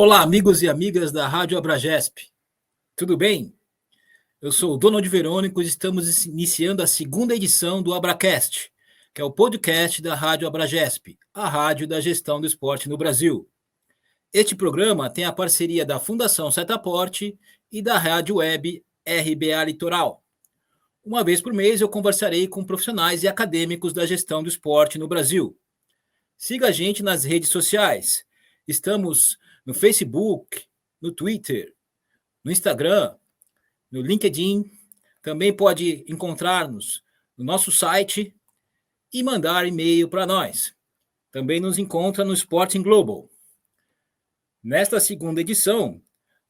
Olá, amigos e amigas da Rádio Abragesp. Tudo bem? Eu sou o Donald Verônico e estamos iniciando a segunda edição do Abracast, que é o podcast da Rádio Abragesp, a rádio da gestão do esporte no Brasil. Este programa tem a parceria da Fundação Setaporte e da Rádio Web RBA Litoral. Uma vez por mês eu conversarei com profissionais e acadêmicos da gestão do esporte no Brasil. Siga a gente nas redes sociais. Estamos no Facebook, no Twitter, no Instagram, no LinkedIn. Também pode encontrar-nos no nosso site e mandar e-mail para nós. Também nos encontra no Sporting Global. Nesta segunda edição,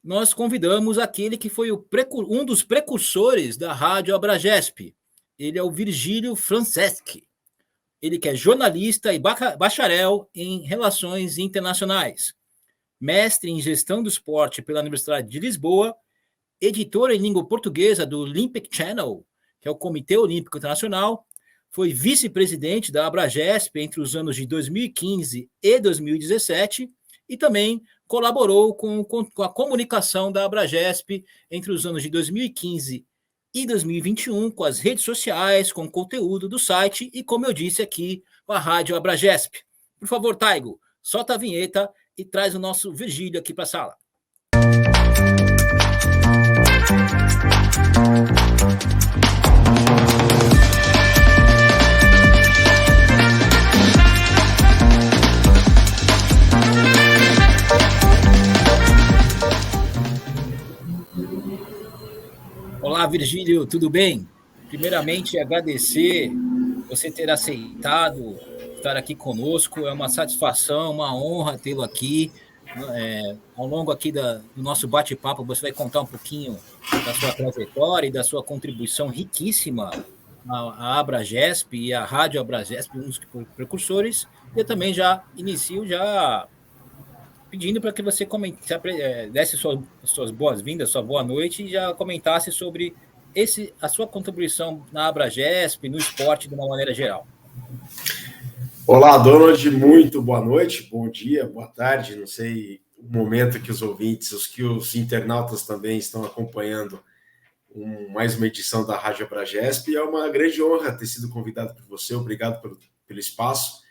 nós convidamos aquele que foi um dos precursores da Rádio Abragesp. Ele é o Virgílio Franceschi. Ele que é jornalista e bacharel em Relações Internacionais, mestre em Gestão do Esporte pela Universidade de Lisboa, editor em língua portuguesa do Olympic Channel, que é o Comitê Olímpico Internacional, foi vice-presidente da Abragesp entre os anos de 2015 e 2017 e também colaborou com a comunicação da Abragesp entre os anos de 2015 e 2021 com as redes sociais, com o conteúdo do site e, como eu disse aqui, com a Rádio Abragesp. Por favor, Taigo, solta a vinheta e traz o nosso Virgílio aqui para a sala. Olá, Virgílio, tudo bem? Primeiramente, agradecer você ter aceitado estar aqui conosco. É uma satisfação, uma honra tê-lo aqui. Ao longo aqui do nosso bate-papo, você vai contar um pouquinho da sua trajetória e da sua contribuição riquíssima à Abragesp e à Rádio Abragesp, um dos precursores. Eu também já inicio pedindo para que você desse suas boas-vindas, sua boa noite, e já comentasse sobre a sua contribuição na Abragesp, no esporte de uma maneira geral. Olá, Donald, muito boa noite, bom dia, boa tarde, não sei o momento que os ouvintes, os internautas também estão acompanhando mais uma edição da Rádio Abragesp. É uma grande honra ter sido convidado por você, obrigado pelo espaço,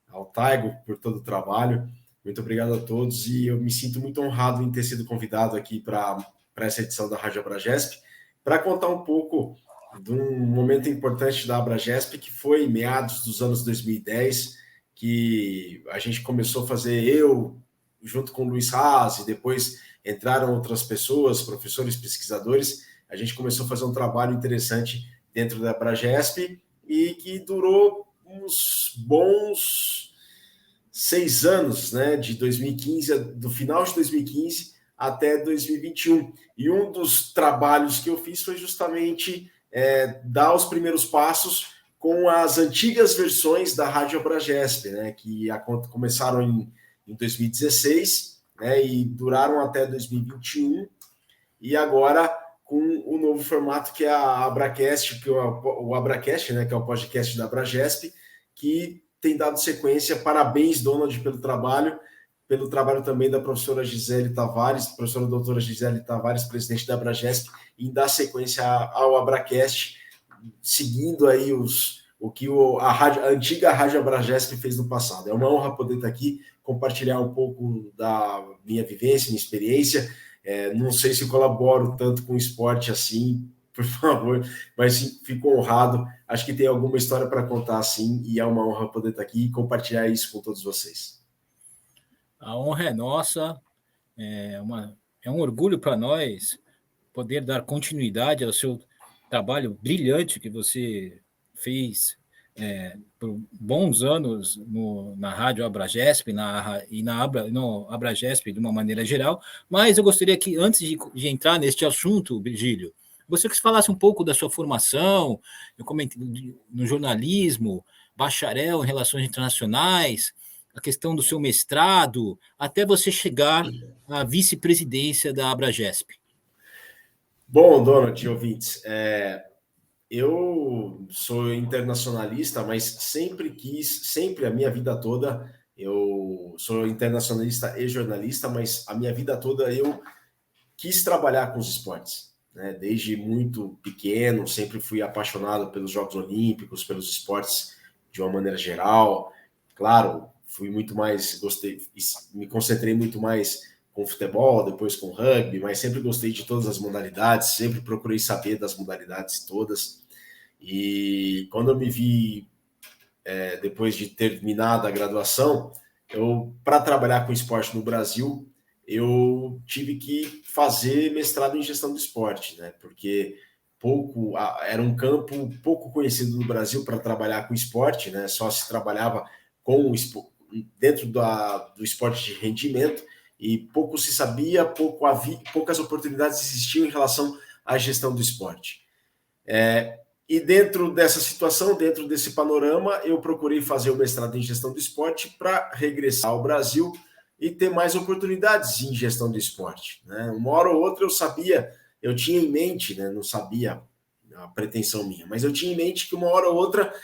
ao Taigo por todo o trabalho. Muito obrigado a todos e eu me sinto muito honrado em ter sido convidado aqui para essa edição da Rádio Abragesp para contar um pouco de um momento importante da Abragesp, que foi em meados dos anos 2010, que a gente começou a fazer, eu junto com o Luiz Haas, e depois entraram outras pessoas, professores, pesquisadores, a gente começou a fazer um trabalho interessante dentro da Abragesp e que durou uns bons 6 anos, né, de 2015, do final de 2015 até 2021. E um dos trabalhos que eu fiz foi justamente dar os primeiros passos com as antigas versões da Rádio Abragesp, né, que começaram em 2016, né, e duraram até 2021, e agora com o novo formato que é a Abracast, o Abracast, né, que é o podcast da Abragesp, que tem dado sequência. Parabéns, Donald, pelo trabalho também da professora Gisele Tavares, professora doutora Gisele Tavares, presidente da Abragesp, em dar sequência ao Abracast, seguindo aí o que a antiga Rádio Abragesp fez no passado. É uma honra poder estar aqui, compartilhar um pouco da minha vivência, minha experiência. Não sei se colaboro tanto com o esporte assim, por favor, mas sim, fico honrado. Acho que tem alguma história para contar, sim, e é uma honra poder estar aqui e compartilhar isso com todos vocês. A honra é nossa, é um orgulho para nós poder dar continuidade ao seu trabalho brilhante que você fez por bons anos na Rádio Abragesp no Abragesp de uma maneira geral, mas eu gostaria que, antes de entrar neste assunto, Virgílio, você que falasse um pouco da sua formação, eu comentei no jornalismo, bacharel em Relações Internacionais, a questão do seu mestrado, até você chegar à vice-presidência da Abragesp. Bom, Donald, ouvintes, eu sou internacionalista, mas sempre a minha vida toda, eu Eu sou internacionalista e jornalista, mas a minha vida toda eu quis trabalhar com os esportes, né? Desde muito pequeno, sempre fui apaixonado pelos Jogos Olímpicos, pelos esportes de uma maneira geral. Claro, me concentrei muito mais com futebol, depois com rugby, mas sempre gostei de todas as modalidades, sempre procurei saber das modalidades todas. E quando eu me vi, depois de terminada a graduação, para trabalhar com esporte no Brasil, eu tive que fazer mestrado em gestão do esporte, né? Porque era um campo pouco conhecido no Brasil para trabalhar com esporte, né? Só se trabalhava dentro do esporte de rendimento e pouco se sabia, poucas oportunidades existiam em relação à gestão do esporte. E dentro dessa situação, dentro desse panorama, eu procurei fazer o mestrado em gestão do esporte para regressar ao Brasil e ter mais oportunidades em gestão do esporte, né? Uma hora ou outra eu tinha em mente, né? Não sabia a pretensão minha, mas eu tinha em mente que uma hora ou outra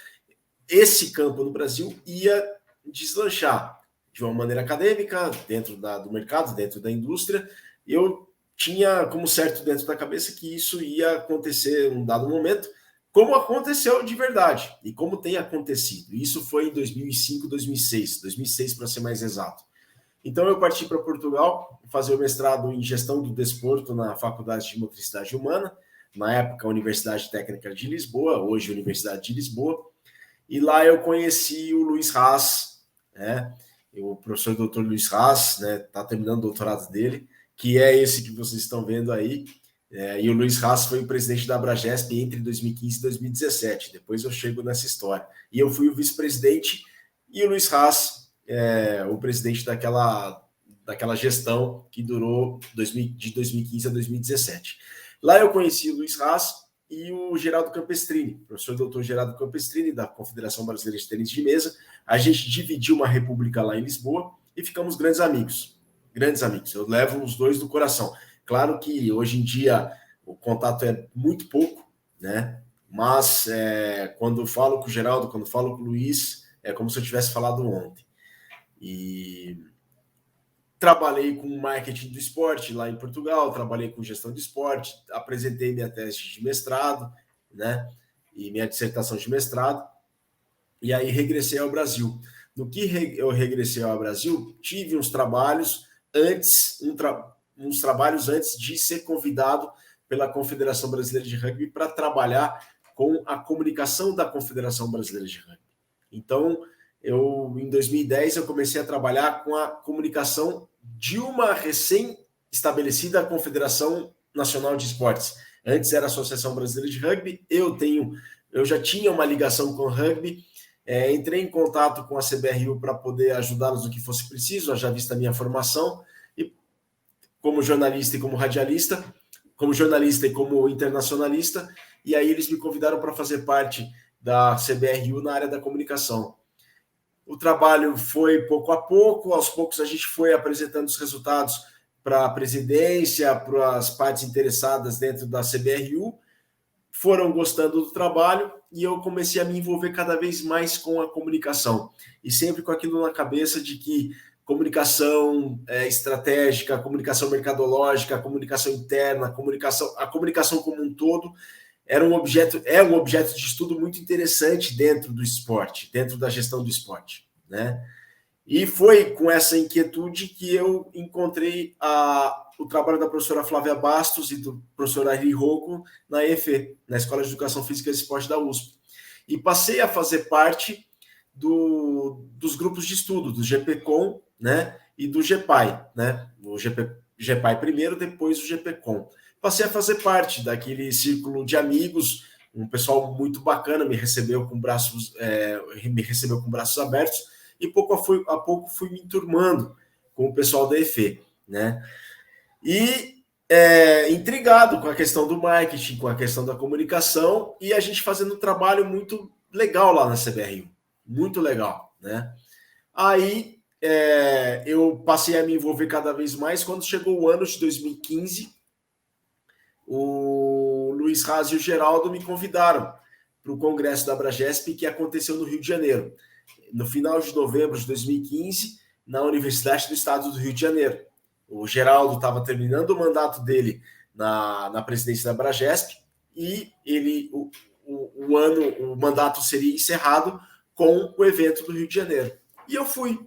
esse campo no Brasil ia deslanchar de uma maneira acadêmica, dentro do mercado, dentro da indústria. Eu tinha como certo dentro da cabeça que isso ia acontecer em um dado momento, como aconteceu de verdade e como tem acontecido. Isso foi em 2005, 2006 para ser mais exato. Então eu parti para Portugal fazer o mestrado em gestão do desporto na Faculdade de Motricidade Humana, na época Universidade Técnica de Lisboa, hoje Universidade de Lisboa, e lá eu conheci o Luiz Haas, né? O professor Dr. Luiz Haas, né? Está terminando o doutorado dele, que é esse que vocês estão vendo aí. E o Luiz Haas foi o presidente da Abragesp entre 2015 e 2017. Depois eu chego nessa história. E eu fui o vice-presidente e o Luiz Haas o presidente daquela gestão que durou de 2015 a 2017. Lá eu conheci o Luiz Haas e o Geraldo Campestrini, professor doutor Geraldo Campestrini, da Confederação Brasileira de Tênis de Mesa. A gente dividiu uma república lá em Lisboa e ficamos grandes amigos. Grandes amigos. Eu levo os dois do coração. Claro que hoje em dia o contato é muito pouco, né? Mas quando eu falo com o Geraldo, quando eu falo com o Luiz, é como se eu tivesse falado ontem. E trabalhei com marketing do esporte lá em Portugal, trabalhei com gestão de esporte, apresentei minha tese de mestrado, né? E minha dissertação de mestrado, e aí regressei ao Brasil. No que eu regressei ao Brasil, tive uns trabalhos antes de ser convidado pela Confederação Brasileira de Rugby para trabalhar com a comunicação da Confederação Brasileira de Rugby. Então, em 2010, eu comecei a trabalhar com a comunicação de uma recém-estabelecida Confederação Nacional de Esportes. Antes era a Associação Brasileira de Rugby, eu já tinha uma ligação com o rugby, entrei em contato com a CBRU para poder ajudá-los no que fosse preciso, já vista a minha formação, e como jornalista e como radialista, como jornalista e como internacionalista, e aí eles me convidaram para fazer parte da CBRU na área da comunicação. O trabalho foi pouco a pouco, aos poucos a gente foi apresentando os resultados para a presidência, para as partes interessadas dentro da CBRU, foram gostando do trabalho e eu comecei a me envolver cada vez mais com a comunicação. E sempre com aquilo na cabeça de que comunicação estratégica, comunicação mercadológica, comunicação interna, a comunicação como um todo é um objeto de estudo muito interessante dentro do esporte, dentro da gestão do esporte, né? E foi com essa inquietude que eu encontrei o trabalho da professora Flávia Bastos e do professor Ari Rocco na EFE, na Escola de Educação Física e Esporte da USP. E passei a fazer parte dos grupos de estudo, do GPCOM, né, e do GPAI, né? O GPAI primeiro, depois o GPCOM. Passei a fazer parte daquele círculo de amigos, um pessoal muito bacana, me recebeu com braços abertos, e pouco a pouco fui me enturmando com o pessoal da EFE, né? E intrigado com a questão do marketing, com a questão da comunicação, e a gente fazendo um trabalho muito legal lá na CBRU, muito legal, né? Aí eu passei a me envolver cada vez mais. Quando chegou o ano de 2015, o Luiz Haas e o Geraldo me convidaram para o congresso da Abragesp, que aconteceu no Rio de Janeiro. No final de novembro de 2015, na Universidade do Estado do Rio de Janeiro. O Geraldo estava terminando o mandato dele na presidência da Abragesp e o mandato seria encerrado com o evento do Rio de Janeiro. E eu fui.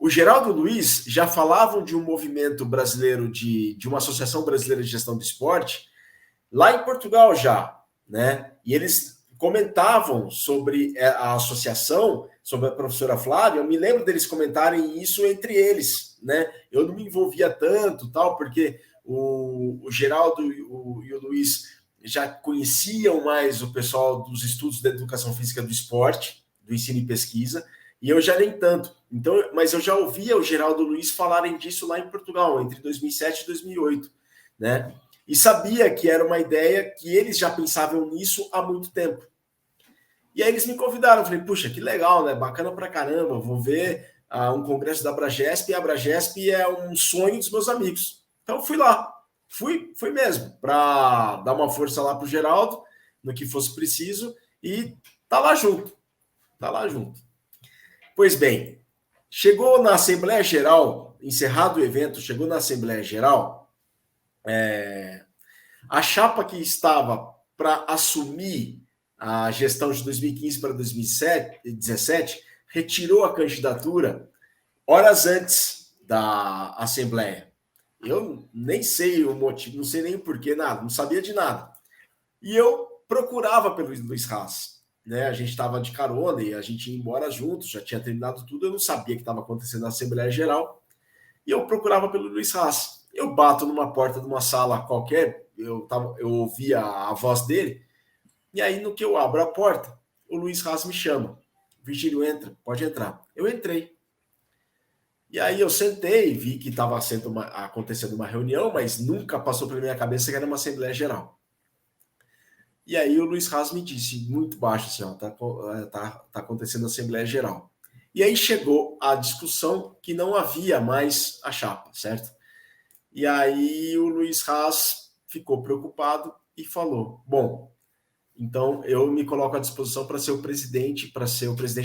O Geraldo e o Luiz já falavam de um movimento brasileiro, de uma associação brasileira de gestão do esporte, lá em Portugal já, né? E eles comentavam sobre a associação, sobre a professora Flávia. Eu me lembro deles comentarem isso entre eles, né? Eu não me envolvia tanto, tal, porque o Geraldo e o Luiz já conheciam mais o pessoal dos estudos da educação física do esporte, do ensino e pesquisa, e eu já nem tanto. Então, mas eu já ouvia o Geraldo e o Luiz falarem disso lá em Portugal, entre 2007 e 2008, né? E sabia que era uma ideia que eles já pensavam nisso há muito tempo. E aí eles me convidaram, eu falei, puxa, que legal, né? Bacana pra caramba, vou ver um congresso da Abragesp, e a Abragesp é um sonho dos meus amigos. Então fui lá, fui mesmo, para dar uma força lá pro Geraldo, no que fosse preciso, e tá lá junto. Pois bem, chegou na Assembleia Geral, encerrado o evento, chegou na Assembleia Geral, a chapa que estava para assumir a gestão de 2015 para 2017 retirou a candidatura horas antes da Assembleia. Eu nem sei o motivo, não sei nem o porquê, nada, não sabia de nada. E eu procurava pelo Luiz Haas, né? A gente estava de carona e a gente ia embora juntos, já tinha terminado tudo, eu não sabia o que estava acontecendo na Assembleia Geral. E eu procurava pelo Luiz Haas. Eu bato numa porta de uma sala qualquer, eu ouvia a voz dele, e aí no que eu abro a porta, o Luiz Haas me chama. Virgílio, entra, pode entrar. Eu entrei. E aí eu sentei, vi que estava acontecendo uma reunião, mas nunca passou pela minha cabeça que era uma Assembleia Geral. E aí o Luiz Haas me disse, muito baixo, assim, ó, tá acontecendo a Assembleia Geral. E aí chegou a discussão que não havia mais a chapa, certo? E aí o Luiz Haas ficou preocupado e falou, bom, então eu me coloco à disposição para ser o presidente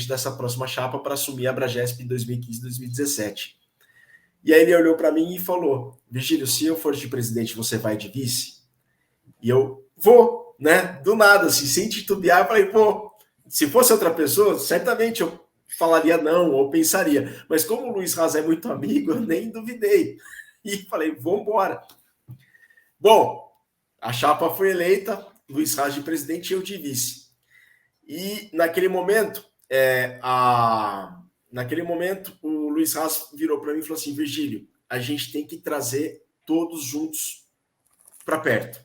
dessa próxima chapa para assumir a Abragesp em 2015 e 2017. E aí ele olhou para mim e falou, Virgílio, se eu for de presidente, você vai de vice? E eu vou, né? Do nada, assim, sem titubear, eu falei, pô, se fosse outra pessoa, certamente eu falaria não, ou pensaria. Mas como o Luiz Haas é muito amigo, eu nem duvidei. E falei, vamos embora. Bom, a chapa foi eleita, Luiz Haas de presidente e eu de vice. E naquele momento, o Luiz Haas virou para mim e falou assim, Virgílio, a gente tem que trazer todos juntos para perto.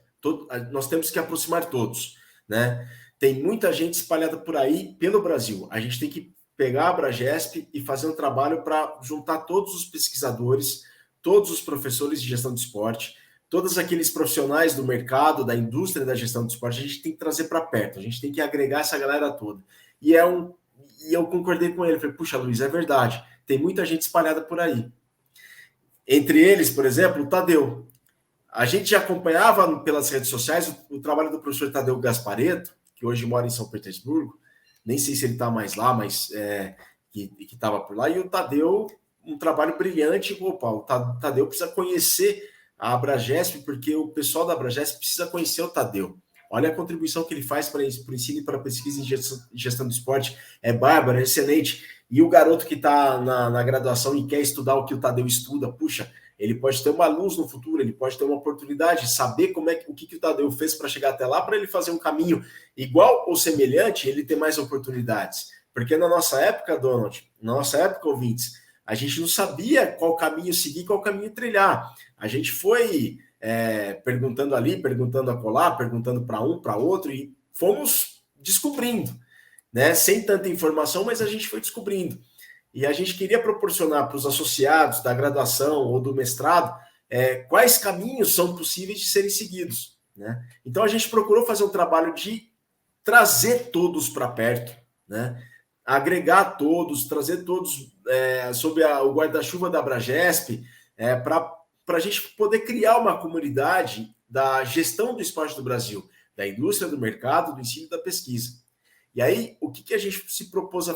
Nós temos que aproximar todos, né? Tem muita gente espalhada por aí pelo Brasil. A gente tem que pegar a Abragesp e fazer um trabalho para juntar todos os pesquisadores, todos os professores de gestão de esporte, todos aqueles profissionais do mercado, da indústria da gestão de esporte, a gente tem que trazer para perto, a gente tem que agregar essa galera toda. E eu concordei com ele, falei, puxa, Luiz, é verdade, tem muita gente espalhada por aí. Entre eles, por exemplo, o Tadeu. A gente já acompanhava pelas redes sociais o trabalho do professor Tadeu Gasparetto, que hoje mora em São Petersburgo, nem sei se ele está mais lá, mas que estava por lá, e o Tadeu, um trabalho brilhante. Opa, o Tadeu precisa conhecer a Abragesp, porque o pessoal da Abragesp precisa conhecer o Tadeu. Olha a contribuição que ele faz para o ensino e para a pesquisa em gestão do esporte, é bárbaro, é excelente. E o garoto que está na graduação e quer estudar o que o Tadeu estuda, puxa, ele pode ter uma luz no futuro, ele pode ter uma oportunidade, saber o que o Tadeu fez para chegar até lá, para ele fazer um caminho igual ou semelhante, ele ter mais oportunidades. Porque na nossa época, Donald, na nossa época, ouvintes, a gente não sabia qual caminho seguir, qual caminho trilhar. A gente foi perguntando ali, perguntando acolá, perguntando para um, para outro, e fomos descobrindo, né? Sem tanta informação, mas a gente foi descobrindo. E a gente queria proporcionar para os associados da graduação ou do mestrado quais caminhos são possíveis de serem seguidos, né? Então a gente procurou fazer um trabalho de trazer todos para perto, né? Agregar todos, trazer todos sob o guarda-chuva da Abragesp, para a gente poder criar uma comunidade da gestão do esporte do Brasil, da indústria, do mercado, do ensino e da pesquisa. E aí, o que a gente se propôs a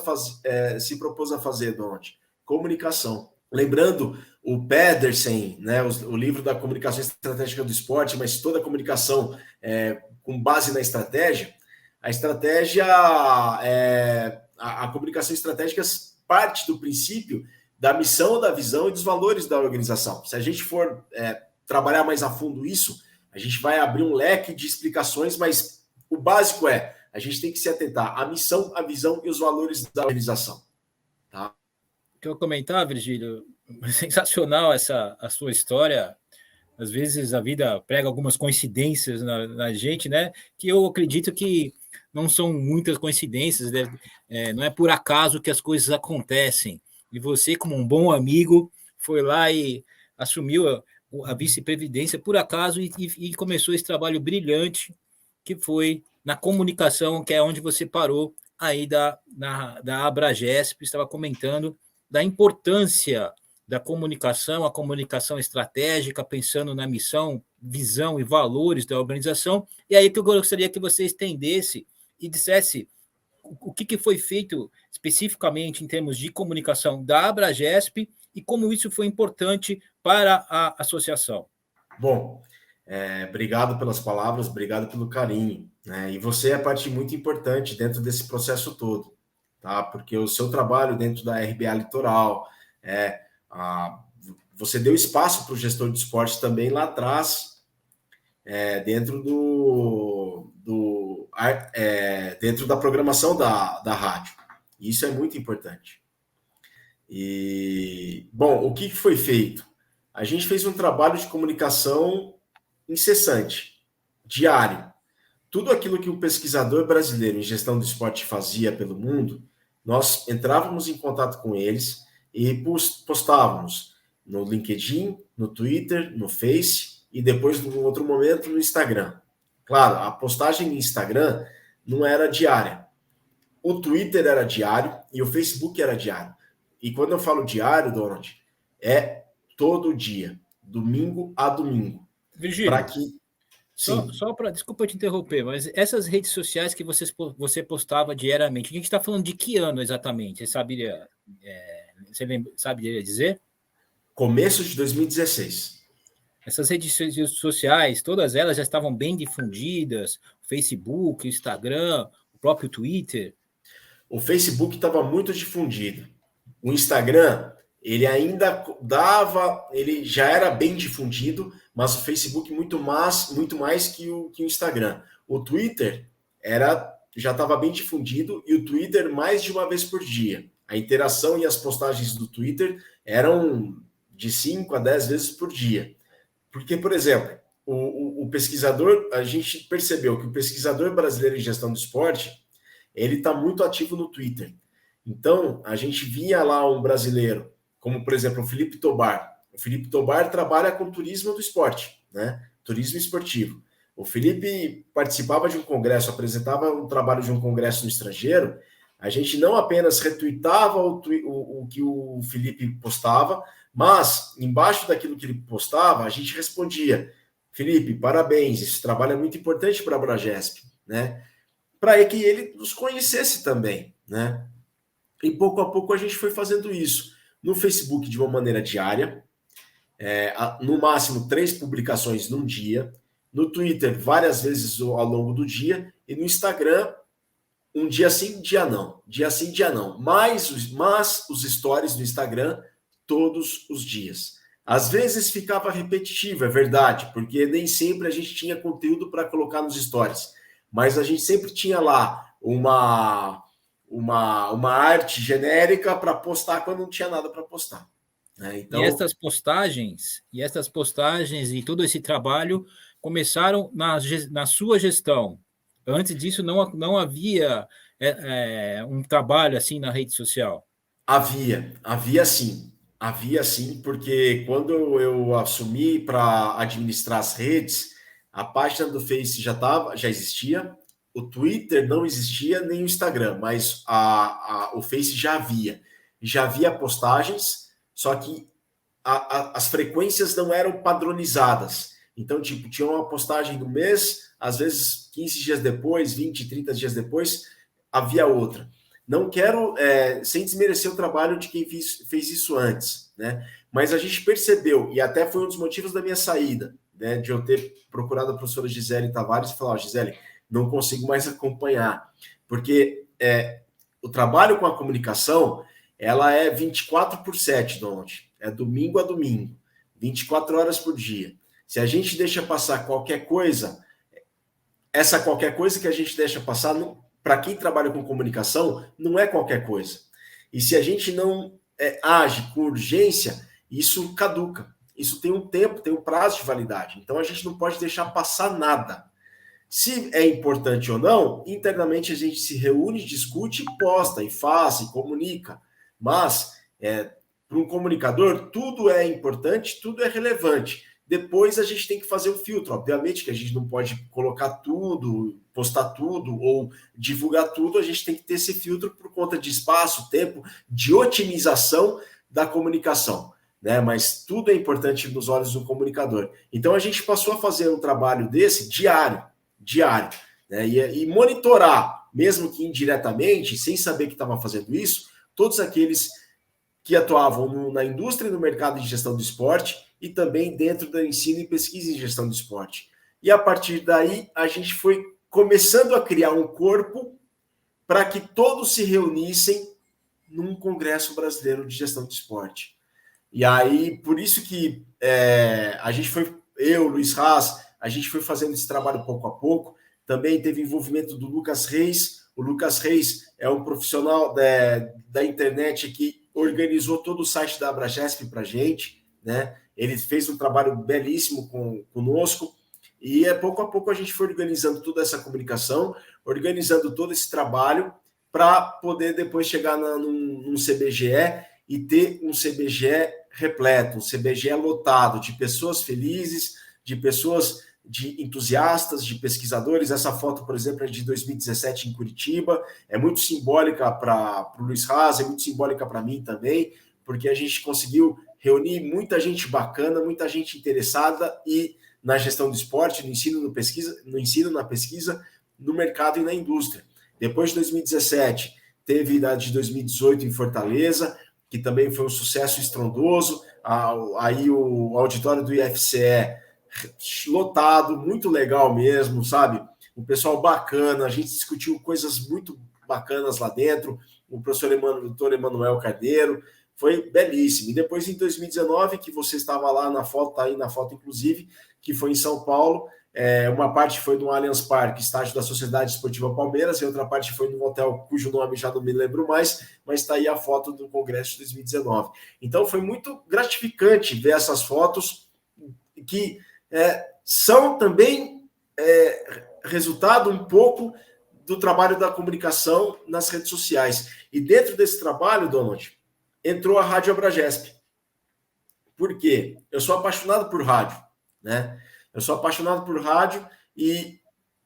fazer, Donald? comunicação. Lembrando o Pedersen, né, o livro da comunicação estratégica do esporte, mas toda a comunicação com base na estratégia, a estratégia, a comunicação estratégica parte do princípio da missão, da visão e dos valores da organização. Se a gente for trabalhar mais a fundo isso, a gente vai abrir um leque de explicações, mas o básico a gente tem que se atentar à missão, à visão e os valores da organização. Tá? Quer comentar, Virgílio? Sensacional a sua história. Às vezes a vida prega algumas coincidências na gente, né? Que eu acredito que não são muitas coincidências, não é por acaso que as coisas acontecem. E você, como um bom amigo, foi lá e assumiu a vice-presidência por acaso e começou esse trabalho brilhante que foi na comunicação, que é onde você parou aí da Abragesp, estava comentando da importância da comunicação, a comunicação estratégica, pensando na missão, visão e valores da organização. E aí que eu gostaria que você estendesse e dissesse o que foi feito especificamente em termos de comunicação da Abragesp e como isso foi importante para a associação. Bom, obrigado pelas palavras, obrigado pelo carinho, né? E você é parte muito importante dentro desse processo todo, tá? Porque o seu trabalho dentro da RBA Litoral, você deu espaço para o gestor de esporte também lá atrás, dentro dentro da programação da rádio. Isso é muito importante. E, bom, o que foi feito? A gente fez um trabalho de comunicação incessante, diário. Tudo aquilo que o pesquisador brasileiro em gestão do esporte fazia pelo mundo, nós entrávamos em contato com eles e postávamos no LinkedIn, no Twitter, no Face e depois, num outro momento, no Instagram. Claro, a postagem no Instagram não era diária. O Twitter era diário e o Facebook era diário. E quando eu falo diário, Donald, é todo dia, domingo a domingo. Virgílio, para que só para, desculpa te interromper, mas essas redes sociais que você postava diariamente, a gente está falando de que ano exatamente? Você saberia dizer? Começo de 2016. Essas redes sociais, todas elas já estavam bem difundidas, o Facebook, o Instagram, o próprio Twitter. O Facebook estava muito difundido. O Instagram, ele ainda ele já era bem difundido, mas o Facebook muito mais que o Instagram. O Twitter já estava bem difundido e o Twitter mais de uma vez por dia. A interação e as postagens do Twitter eram de 5 a 10 vezes por dia. Porque, por exemplo, o pesquisador, a gente percebeu que o pesquisador brasileiro em gestão do esporte, ele está muito ativo no Twitter. Então, a gente via lá um brasileiro, como, por exemplo, o Felipe Tobar. O Felipe Tobar trabalha com turismo do esporte, né? Turismo esportivo. O Felipe participava de um congresso, apresentava um trabalho de um congresso no estrangeiro. A gente não apenas retuitava o que o Felipe postava, mas embaixo daquilo que ele postava, a gente respondia: Felipe, parabéns, esse trabalho é muito importante para a Abragesp, né? Para que ele nos conhecesse também, né? E pouco a pouco a gente foi fazendo isso. No Facebook, de uma maneira diária, no máximo 3 publicações num dia. No Twitter, várias vezes ao longo do dia. E no Instagram, um dia sim, dia não. Dia sim, dia não. Mas os stories do Instagram, todos os dias. Às vezes ficava repetitivo, é verdade, porque nem sempre a gente tinha conteúdo para colocar nos stories. Mas a gente sempre tinha lá uma arte genérica para postar quando não tinha nada para postar. Né? Então, e essas postagens e todo esse trabalho começaram na sua gestão. Antes disso, não havia um trabalho assim na rede social? Havia sim, porque quando eu assumi para administrar as redes, a página do Face já existia, o Twitter não existia, nem o Instagram, mas o Face já havia postagens, só que as frequências não eram padronizadas. Então, tipo, tinha uma postagem do mês, às vezes 15 dias depois, 20, 30 dias depois, havia outra. Não quero, sem desmerecer o trabalho de quem fez isso antes, né? Mas a gente percebeu, e até foi um dos motivos da minha saída, né, de eu ter procurado a professora Gisele Tavares e falar, Gisele, não consigo mais acompanhar, porque o trabalho com a comunicação, ela é 24/7, Donald, é domingo a domingo, 24 horas por dia. Se a gente deixa passar qualquer coisa, essa qualquer coisa que a gente deixa passar, para quem trabalha com comunicação, não é qualquer coisa. E se a gente não age com urgência, isso caduca. Isso tem um tempo, tem um prazo de validade. Então a gente não pode deixar passar nada. Se é importante ou não, internamente a gente se reúne, discute, posta, e faz, e comunica. Mas, para um comunicador, tudo é importante, tudo é relevante. Depois a gente tem que fazer o filtro. Obviamente que a gente não pode colocar tudo, postar tudo ou divulgar tudo, a gente tem que ter esse filtro por conta de espaço, tempo, de otimização da comunicação, né? Mas tudo é importante nos olhos do comunicador. Então a gente passou a fazer um trabalho desse diário, né? E monitorar, mesmo que indiretamente, sem saber que estava fazendo isso, todos aqueles que atuavam na indústria e no mercado de gestão do esporte e também dentro do ensino e pesquisa em gestão do esporte. E a partir daí, a gente foi começando a criar um corpo para que todos se reunissem num Congresso Brasileiro de Gestão do Esporte. E aí, por isso que a gente foi, eu, Luiz Haas, a gente foi fazendo esse trabalho pouco a pouco. Também teve envolvimento do Lucas Reis. O Lucas Reis é um profissional da internet que organizou todo o site da Abragesp para a gente, né? Ele fez um trabalho belíssimo conosco, e pouco a pouco a gente foi organizando toda essa comunicação, organizando todo esse trabalho para poder depois chegar num CBGE e ter um CBGE repleto, um CBGE lotado de pessoas felizes, de pessoas, de entusiastas, de pesquisadores. Essa foto, por exemplo, é de 2017 em Curitiba, é muito simbólica para o Luiz Haas, é muito simbólica para mim também, porque a gente conseguiu reunir muita gente bacana, muita gente interessada e na gestão do esporte, no ensino, na pesquisa, no mercado e na indústria. Depois de 2017, teve a de 2018 em Fortaleza, que também foi um sucesso estrondoso. Aí o auditório do IFCE lotado, muito legal mesmo, sabe? O pessoal bacana, a gente discutiu coisas muito bacanas lá dentro, o professor doutor Emanuel Carneiro, foi belíssimo. E depois, em 2019, que você estava lá na foto, tá aí na foto, inclusive, que foi em São Paulo, uma parte foi no Allianz Parque, estádio da Sociedade Esportiva Palmeiras, e outra parte foi no hotel cujo nome já não me lembro mais, mas está aí a foto do Congresso de 2019. Então, foi muito gratificante ver essas fotos, que são também resultado um pouco do trabalho da comunicação nas redes sociais. E dentro desse trabalho, Donald, entrou a Rádio Abragesp. Por quê? Eu sou apaixonado por rádio, né? Eu sou apaixonado por rádio e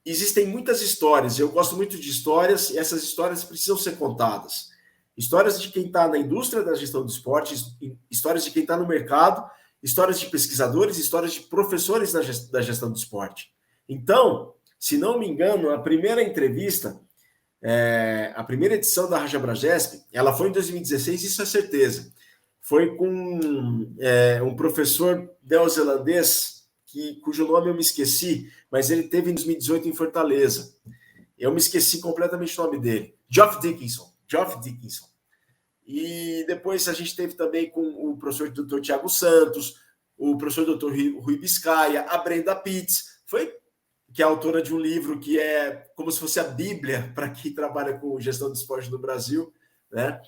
existem muitas histórias. Eu gosto muito de histórias e essas histórias precisam ser contadas. Histórias de quem está na indústria da gestão do esporte, histórias de quem está no mercado, histórias de pesquisadores, histórias de professores da gestão do esporte. Então, se não me engano, a primeira entrevista, a primeira edição da Rádio Abragesp, ela foi em 2016, isso é certeza. Foi com um professor neozelandês, cujo nome eu me esqueci, mas ele teve em 2018 em Fortaleza. Eu me esqueci completamente o nome dele. Geoff Dickinson. E depois a gente teve também com o professor Dr. Tiago Santos, o professor Dr. Rui Biscaia, a Brenda Pitts, que é autora de um livro que é como se fosse a Bíblia para quem trabalha com gestão de esporte no Brasil, né?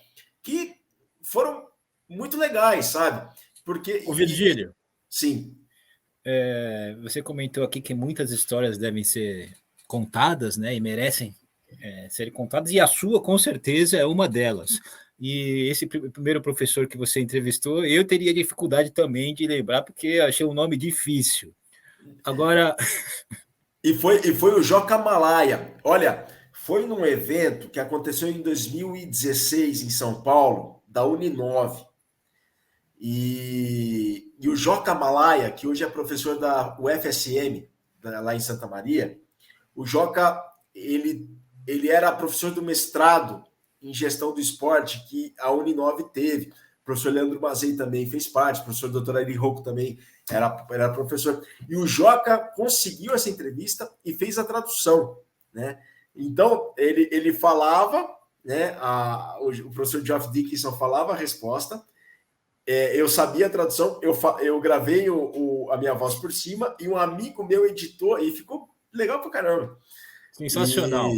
Que foram muito legais, sabe? Porque... Ô, Virgílio. Sim. Você comentou aqui que muitas histórias devem ser contadas, né? E merecem serem contadas, e a sua, com certeza, é uma delas. E esse primeiro professor que você entrevistou, eu teria dificuldade também de lembrar, porque achei o nome difícil. Agora... E foi o Joca Malaya. Olha, foi num evento que aconteceu em 2016 em São Paulo, da Uninove. E o Joca Malaya, que hoje é professor da UFSM, lá em Santa Maria, o Joca, ele era professor do mestrado em gestão do esporte que a Uninove teve. O professor Leandro Mazei também fez parte, o professor Dr. Ari Rocco também era professor. E o Joca conseguiu essa entrevista e fez a tradução, né? Então, ele falava, né? O professor Geoff Dickinson falava a resposta, eu sabia a tradução, eu gravei a minha voz por cima e um amigo meu editou e ficou legal pra caramba. Sensacional.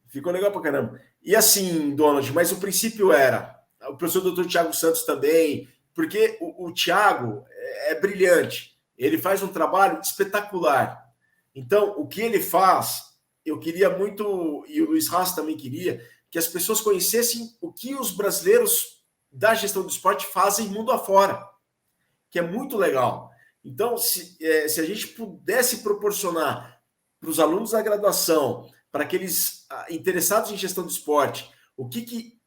Ficou legal pra caramba. E assim, Donald, mas o princípio era, o professor Dr. Thiago Santos também, porque o Thiago é brilhante, ele faz um trabalho espetacular. Então, o que ele faz, eu queria muito, e o Luiz Haas também queria, que as pessoas conhecessem o que os brasileiros da gestão do esporte fazem mundo afora, que é muito legal. Então, se a gente pudesse proporcionar para os alunos da graduação, para aqueles interessados em gestão do esporte, o que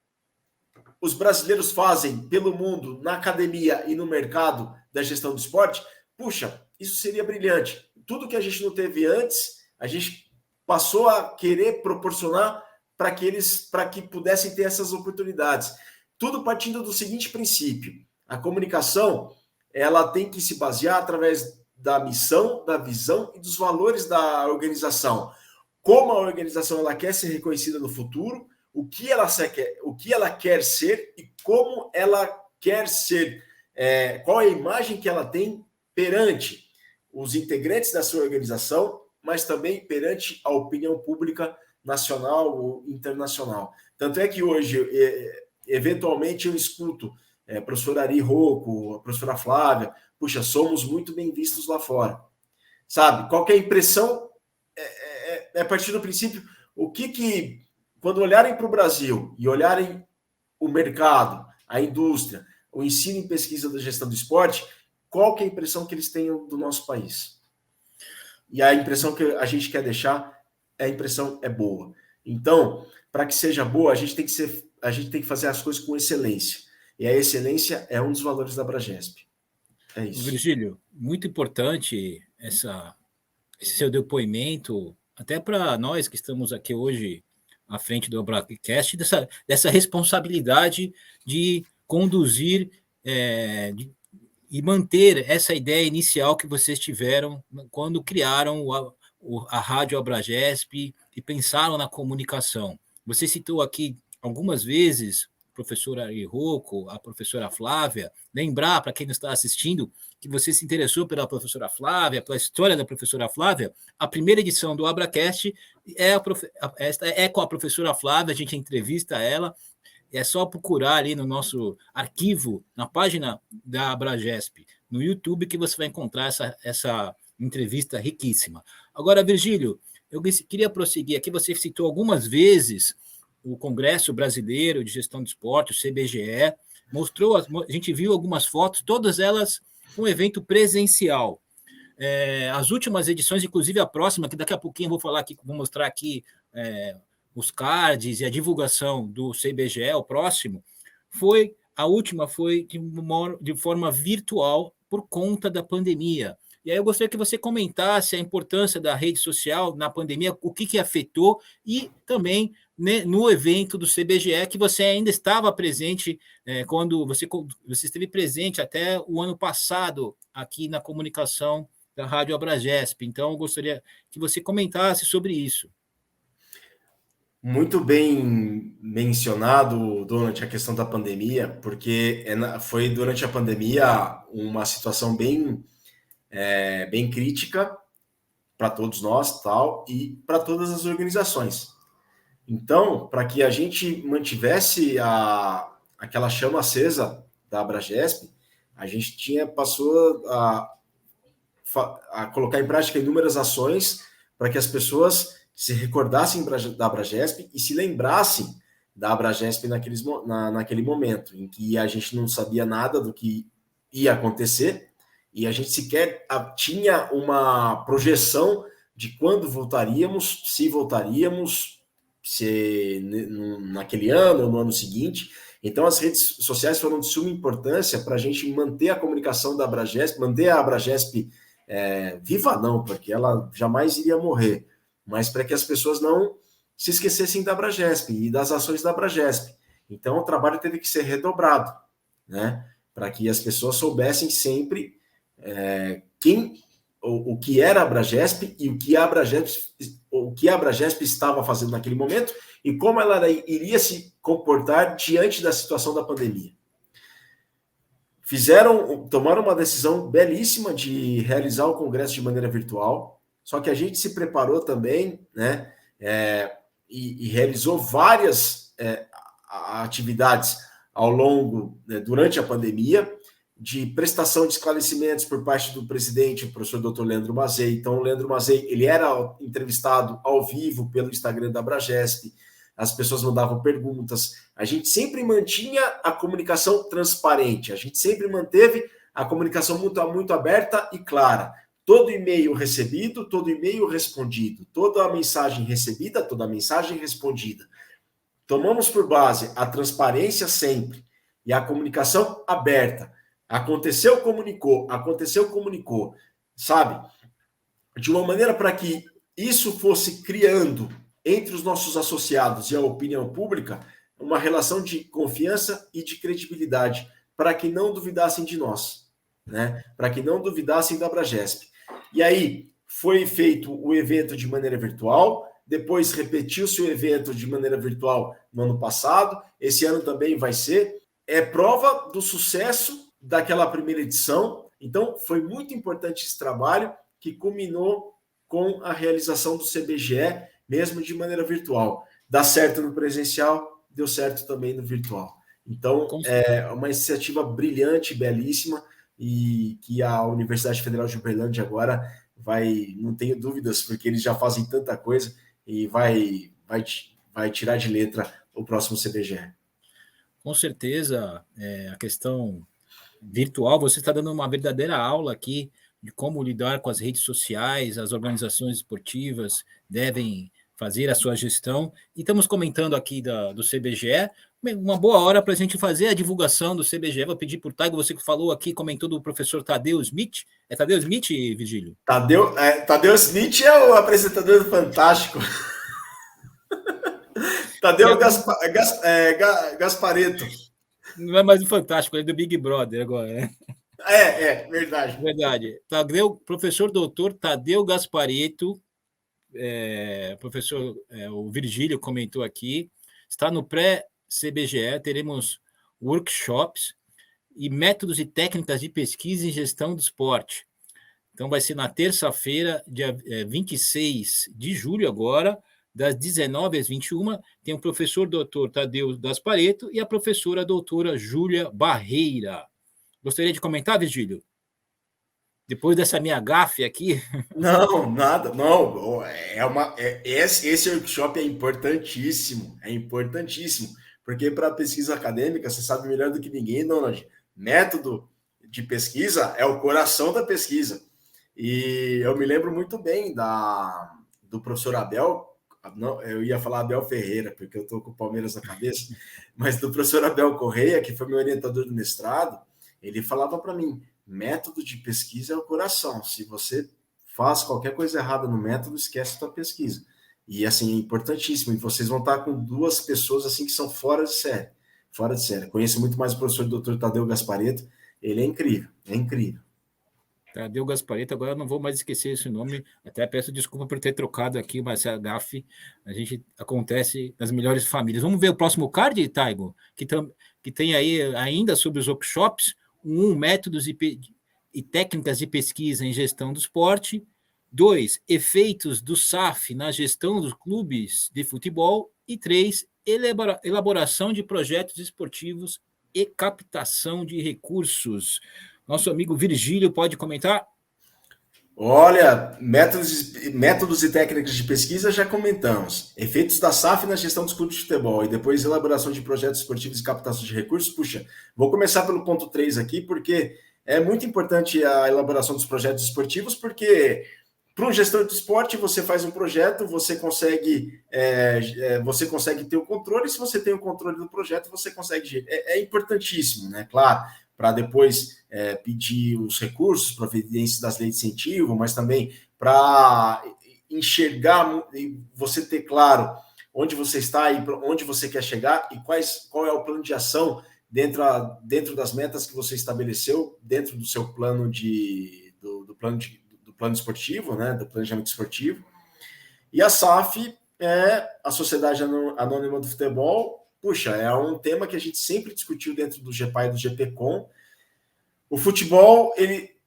os brasileiros fazem pelo mundo, na academia e no mercado da gestão do esporte, puxa, isso seria brilhante. Tudo que a gente não teve antes, a gente passou a querer proporcionar para que pudessem ter essas oportunidades. Tudo partindo do seguinte princípio: a comunicação, ela tem que se basear através da missão, da visão e dos valores da organização. Como a organização ela quer ser reconhecida no futuro, o que ela quer ser e como ela quer ser, qual é a imagem que ela tem perante os integrantes da sua organização, mas também perante a opinião pública nacional ou internacional. Tanto é que hoje, eventualmente, eu escuto a professora Ari Rocco, a professora Flávia, puxa, somos muito bem vistos lá fora. Sabe? Qual que é a impressão? A partir do princípio, quando olharem para o Brasil e olharem o mercado, a indústria, o ensino e pesquisa da gestão do esporte, qual que é a impressão que eles têm do nosso país? E a impressão que a gente quer deixar, a impressão é boa. Então, para que seja boa, a gente tem que fazer as coisas com excelência. E a excelência é um dos valores da Abragesp. É isso. Virgílio, muito importante esse seu depoimento, até para nós que estamos aqui hoje à frente do Abracast, dessa responsabilidade de conduzir e manter essa ideia inicial que vocês tiveram quando criaram a Rádio Abragesp e pensaram na comunicação. Você citou aqui algumas vezes a professora Ari Rocco, a professora Flávia. Lembrar, para quem não está assistindo, que você se interessou pela professora Flávia, pela história da professora Flávia. A primeira edição do Abracast é com a professora Flávia, a gente entrevista ela. É só procurar ali no nosso arquivo, na página da Abragesp, no YouTube, que você vai encontrar essa entrevista riquíssima. Agora, Virgílio, eu queria prosseguir aqui. Você citou algumas vezes o Congresso Brasileiro de Gestão do Esporte, o CBGE, a gente viu algumas fotos, todas elas um evento presencial. As últimas edições, inclusive a próxima, que daqui a pouquinho eu vou mostrar aqui os cards e a divulgação do CBGE, o próximo, a última foi de forma virtual por conta da pandemia. E aí eu gostaria que você comentasse a importância da rede social na pandemia, o que afetou, e também, né, no evento do CBGE, que você ainda estava presente, quando você esteve presente até o ano passado aqui na comunicação da Rádio Abragesp. Então, eu gostaria que você comentasse sobre isso. Muito bem mencionado, Donald, a questão da pandemia, porque foi durante a pandemia uma situação bem crítica para todos nós, tal, e para todas as organizações. Então, para que a gente mantivesse aquela chama acesa da Abragesp, a gente passou a colocar em prática inúmeras ações para que as pessoas se recordassem da Abragesp e se lembrassem da Abragesp naquele momento, em que a gente não sabia nada do que ia acontecer, e a gente sequer tinha uma projeção de quando voltaríamos, se naquele ano ou no ano seguinte. Então, as redes sociais foram de suma importância para a gente manter a comunicação da Abragesp, manter a Abragesp viva não, porque ela jamais iria morrer, mas para que as pessoas não se esquecessem da Abragesp e das ações da Abragesp. Então, o trabalho teve que ser redobrado, né? Para que as pessoas soubessem sempre o que era a Abragesp e o que a Abragesp estava fazendo naquele momento e como ela iria se comportar diante da situação da pandemia. Tomaram uma decisão belíssima de realizar o congresso de maneira virtual, só que a gente se preparou também, né, e realizou várias atividades ao longo, durante a pandemia, de prestação de esclarecimentos por parte do presidente, o professor Dr. Leandro Mazei. Então, o Leandro Mazei, ele era entrevistado ao vivo pelo Instagram da Abragesp, as pessoas mandavam perguntas, a gente sempre mantinha a comunicação transparente, a gente sempre manteve a comunicação muito aberta e clara. Todo e-mail recebido, todo e-mail respondido, toda a mensagem recebida, toda a mensagem respondida. Tomamos por base a transparência sempre e a comunicação aberta. Aconteceu, comunicou, sabe? De uma maneira para que isso fosse criando entre os nossos associados e a opinião pública uma relação de confiança e de credibilidade, para que não duvidassem de nós, né? Para que não duvidassem da Abragesp. E aí foi feito o evento de maneira virtual, depois repetiu-se o evento de maneira virtual no ano passado, esse ano também vai ser. É prova do sucesso daquela primeira edição. Então, foi muito importante esse trabalho que culminou com a realização do CBGE, mesmo de maneira virtual. Dá certo no presencial, deu certo também no virtual. Então, é uma iniciativa brilhante, belíssima, e que a Universidade Federal de Uberlândia agora vai, não tenho dúvidas, porque eles já fazem tanta coisa, e vai tirar de letra o próximo CBGE. Com certeza, a questão virtual, você está dando uma verdadeira aula aqui de como lidar com as redes sociais, as organizações esportivas devem fazer a sua gestão. E estamos comentando aqui do CBGE, uma boa hora para a gente fazer a divulgação do CBGE. Vou pedir para o Taigo, você que falou aqui, comentou do professor Tadeu Smith. É Tadeu Smith, Virgílio? Tadeu Smith é o apresentador do Fantástico. Tadeu Gasparetto. Não é mais do Fantástico, é do Big Brother agora, né? Verdade. Verdade. Professor doutor Tadeu Gasparetto, professor, o Virgílio comentou aqui, está no pré-CBGE, teremos workshops e métodos e técnicas de pesquisa e gestão do esporte. Então, vai ser na terça-feira, dia 26 de julho agora, das 19 às 21, tem o professor doutor Tadeu Gasparetto e a professora doutora Júlia Barreira. Gostaria de comentar, Virgílio? Depois dessa minha gafe aqui. Não, nada, não. Esse workshop é importantíssimo, porque para pesquisa acadêmica, você sabe melhor do que ninguém, Donald, método de pesquisa é o coração da pesquisa. E eu me lembro muito bem do professor Abel, não, eu ia falar Abel Ferreira, porque eu estou com o Palmeiras na cabeça, mas do professor Abel Correia, que foi meu orientador do mestrado, ele falava para mim, método de pesquisa é o coração. Se você faz qualquer coisa errada no método, esquece a tua pesquisa. E, assim, é importantíssimo. E vocês vão estar com duas pessoas, assim, que são fora de série. Fora de série. Conheço muito mais o professor Dr. Tadeu Gasparetto. Ele é incrível. Tadeu Gasparetto, agora eu não vou mais esquecer esse nome. Até peço desculpa por ter trocado aqui, mas a gafe, a gente acontece nas melhores famílias. Vamos ver o próximo card, Taigo? Que tem aí ainda sobre os workshops, métodos e técnicas de pesquisa em gestão do esporte. 2, efeitos do SAF na gestão dos clubes de futebol. E 3, elaboração de projetos esportivos e captação de recursos. Nosso amigo Virgílio pode comentar? Olha, métodos e técnicas de pesquisa já comentamos. Efeitos da SAF na gestão dos clubes de futebol e depois elaboração de projetos esportivos e captação de recursos. Puxa, vou começar pelo ponto 3 aqui, porque é muito importante a elaboração dos projetos esportivos, porque para um gestor de esporte, você faz um projeto, você consegue ter o controle, se você tem o controle do projeto, você consegue... É importantíssimo, né? Claro, para depois pedir os recursos, providências das leis de incentivo, mas também para enxergar e você ter claro onde você está e onde você quer chegar e qual é o plano de ação dentro das metas que você estabeleceu, dentro do seu plano do plano esportivo, né, do planejamento esportivo. E a SAF é a Sociedade Anônima do Futebol. Puxa, é um tema que a gente sempre discutiu dentro do GPA e do GPCom. O futebol,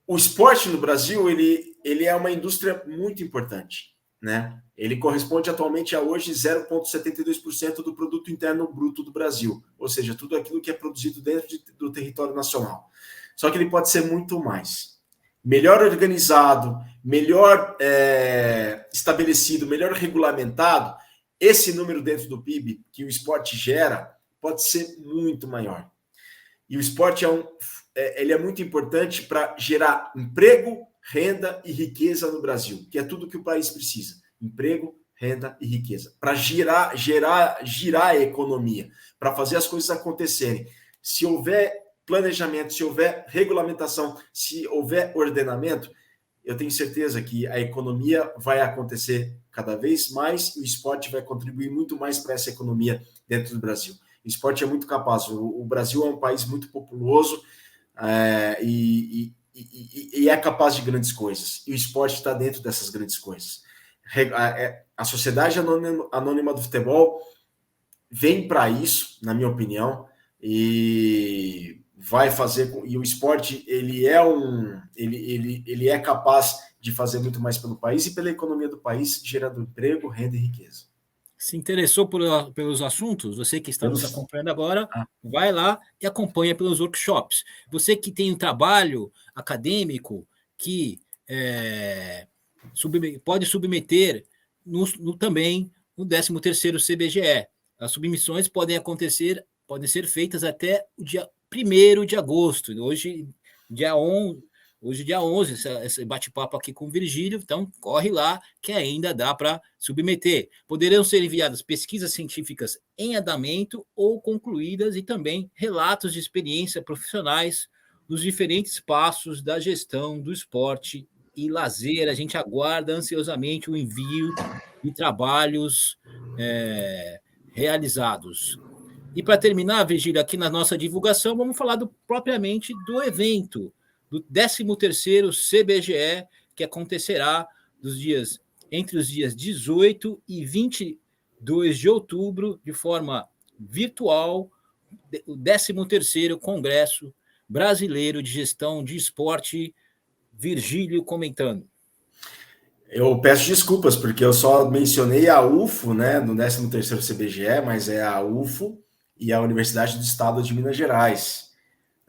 o esporte no Brasil, ele é uma indústria muito importante, né? Ele corresponde atualmente a hoje 0,72% do produto interno bruto do Brasil, ou seja, tudo aquilo que é produzido dentro do território nacional. Só que ele pode ser muito mais. Melhor organizado, melhor estabelecido, melhor regulamentado, esse número dentro do PIB que o esporte gera pode ser muito maior. E o esporte ele é muito importante para gerar emprego, renda e riqueza no Brasil, que é tudo que o país precisa. Emprego, renda e riqueza. Para girar a economia, para fazer as coisas acontecerem. Se houver planejamento, se houver regulamentação, se houver ordenamento, eu tenho certeza que a economia vai acontecer cada vez mais e o esporte vai contribuir muito mais para essa economia dentro do Brasil. O esporte é muito capaz. O Brasil é um país muito populoso e é capaz de grandes coisas. E o esporte está dentro dessas grandes coisas. A Sociedade Anônima do Futebol vem para isso, na minha opinião, e vai fazer. E o esporte ele é capaz de fazer muito mais pelo país e pela economia do país, gerando emprego, renda e riqueza. Se interessou pelos assuntos, você que está nos acompanhando agora, vai lá e acompanha pelos workshops. Você que tem um trabalho acadêmico que pode submeter também no 13º CBGE. As submissões podem ser feitas até o dia 1º de agosto. Hoje, dia 11, esse bate-papo aqui com o Virgílio, então corre lá que ainda dá para submeter. Poderão ser enviadas pesquisas científicas em andamento ou concluídas e também relatos de experiência profissionais nos diferentes passos da gestão do esporte e lazer. A gente aguarda ansiosamente o envio de trabalhos realizados. E para terminar, Virgílio, aqui na nossa divulgação, vamos falar propriamente do evento, do 13º CBGE, que acontecerá entre os dias 18 e 22 de outubro, de forma virtual, o 13º Congresso Brasileiro de Gestão de Esporte. Virgílio comentando. Eu peço desculpas, porque eu só mencionei a UFO, né, no 13º CBGE, mas é a UFO e a Universidade do Estado de Minas Gerais.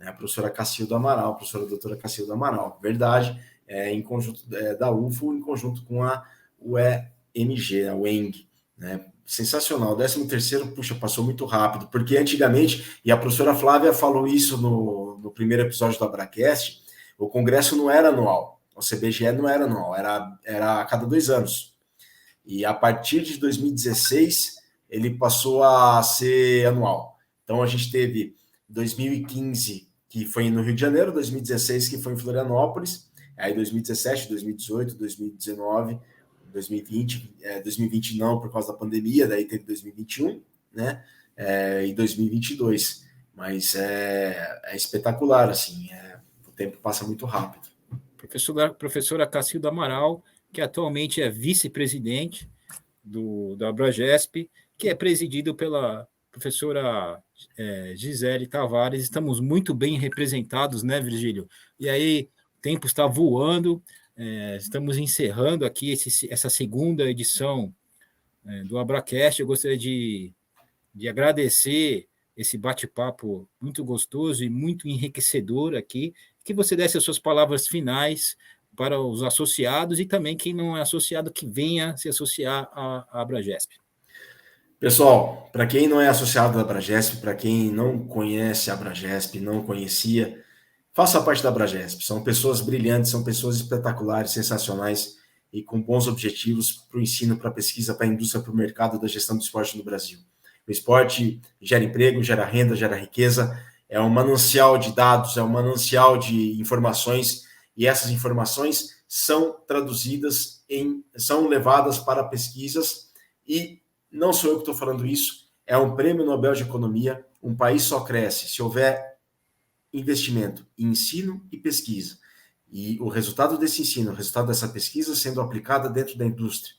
A professora Cacilda Amaral, a professora doutora Cacilda Amaral. Verdade, em conjunto da UFO, em conjunto com a UEMG, a UENG. Né? Sensacional. O 13º, puxa, passou muito rápido, porque antigamente, e a professora Flávia falou isso no primeiro episódio do Abracast, o congresso não era anual, o CBGE não era anual, era a cada 2 anos. E a partir de 2016, ele passou a ser anual. Então, a gente teve 2015, que foi no Rio de Janeiro, 2016, que foi em Florianópolis, aí 2017, 2018, 2019, 2020, 2020 não, por causa da pandemia, daí teve 2021, né, e 2022. Mas é espetacular, assim, o tempo passa muito rápido. Professora Cacilda Amaral, que atualmente é vice-presidente da Abragesp, que é presidido pela professora Gisele Tavares. Estamos muito bem representados, né, Virgílio? E aí, o tempo está voando, estamos encerrando aqui essa segunda edição do Abracast. Eu gostaria de agradecer esse bate-papo muito gostoso e muito enriquecedor aqui, que você desse as suas palavras finais para os associados e também quem não é associado que venha se associar à Abragesp. Pessoal, para quem não é associado à Abragesp, para quem não conhece a Abragesp, não conhecia, faça parte da Abragesp. São pessoas brilhantes, são pessoas espetaculares, sensacionais e com bons objetivos para o ensino, para a pesquisa, para a indústria, para o mercado da gestão do esporte no Brasil. O esporte gera emprego, gera renda, gera riqueza, é um manancial de dados, é um manancial de informações, e essas informações são traduzidas são levadas para pesquisas e não sou eu que estou falando isso, é um prêmio Nobel de Economia. Um país só cresce se houver investimento em ensino e pesquisa. E o resultado desse ensino, o resultado dessa pesquisa sendo aplicada dentro da indústria.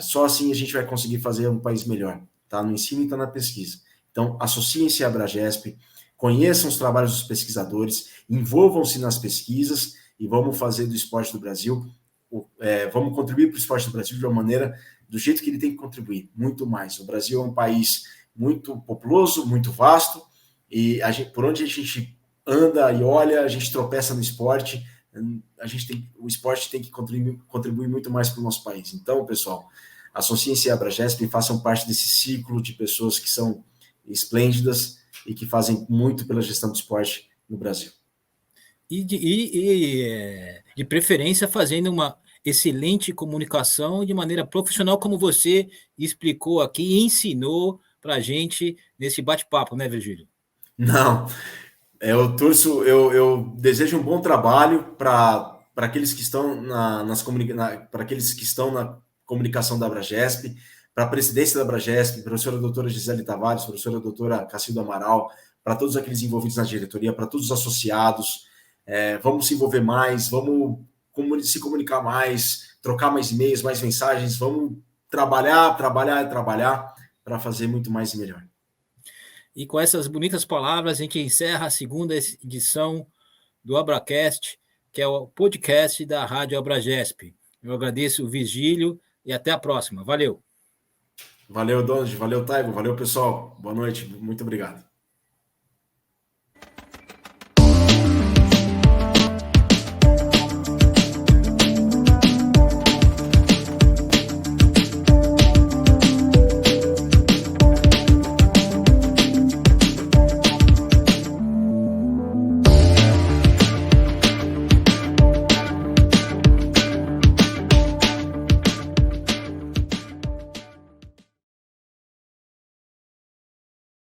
Só assim a gente vai conseguir fazer um país melhor. Tá no ensino e está na pesquisa. Então, associem-se à Abragesp, conheçam os trabalhos dos pesquisadores, envolvam-se nas pesquisas e vamos fazer do esporte do Brasil, vamos contribuir para o esporte do Brasil de uma maneira, do jeito que ele tem que contribuir, muito mais. O Brasil é um país muito populoso, muito vasto, e por onde a gente anda e olha, a gente tropeça no esporte, o esporte tem que contribuir muito mais para o nosso país. Então, pessoal, associem-se à Abragesp e façam parte desse ciclo de pessoas que são esplêndidas e que fazem muito pela gestão do esporte no Brasil. E de preferência fazendo uma excelente comunicação de maneira profissional, como você explicou aqui e ensinou para a gente nesse bate-papo, né, Virgílio? Não, eu desejo um bom trabalho para aqueles que estão para aqueles que estão na comunicação da Abragesp, para a presidência da Abragesp, professora doutora Gisele Tavares, professora doutora Cacildo Amaral, para todos aqueles envolvidos na diretoria, para todos os associados. Vamos se envolver mais, vamos se comunicar mais, trocar mais e-mails, mais mensagens, vamos trabalhar para fazer muito mais e melhor. E com essas bonitas palavras, a gente encerra a segunda edição do Abracast, que é o podcast da Rádio Abragesp. Eu agradeço o Virgílio e até a próxima. Valeu. Valeu, Donald. Valeu, Taigo. Valeu, pessoal. Boa noite. Muito obrigado.